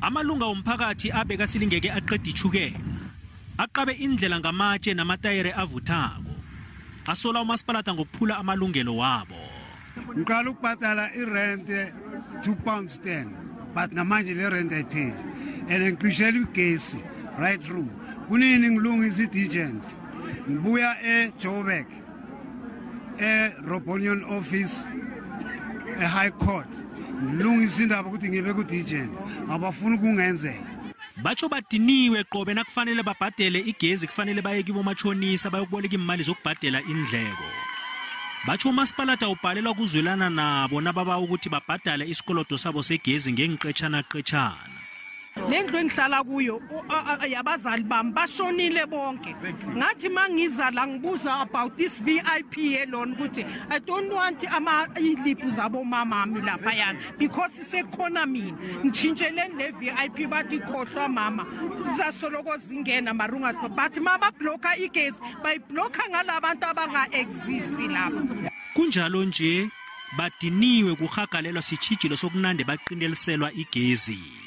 Amalunga omphakathi abeka silingeke aqeda itjhukela. Aqabe indlela ngamatshe namatayere avuthako. Asola umasipalada ngokuphula amalungelo wabo. Ngiqala ukubhadala irent £2.10 but namanje le rent ayipheli. And ngishela igezi right through. Kunini ngilungisa i-detergent. Ngibuya eJoburg. Robonion office high court. Ngilungisa indaba ukuthi ngibe ku-detergent. Abafuna ukungenzela. Batsho badiniwe qobe nakufanele babhadele igezi kufanele baye kibo machonisa bayokuboleka imali zokubhadela indleko. Batsho umasipalada ubhalelwa kuzwelana nabo nababa ukuthi babhadale isikolodo sabo segezi ngengiqetshana. Lendlu engihlala kuyo yabazali bami bashonile bonke. Ngathi mangiza la ngibuza about this VIP alone ukuthi I don't want iliphu zabo mama ami lapha yana because sekhona mina ngitshintshele le VIP bathi khohlwa mama uzasoloko zingena marunga but mama blocka igezi bayiblocka ngalabantu abanga exist lapha. Kunjalo nje badiniwe kuhagalelwa sitshijilo sokunande baqindeliselwa igezi.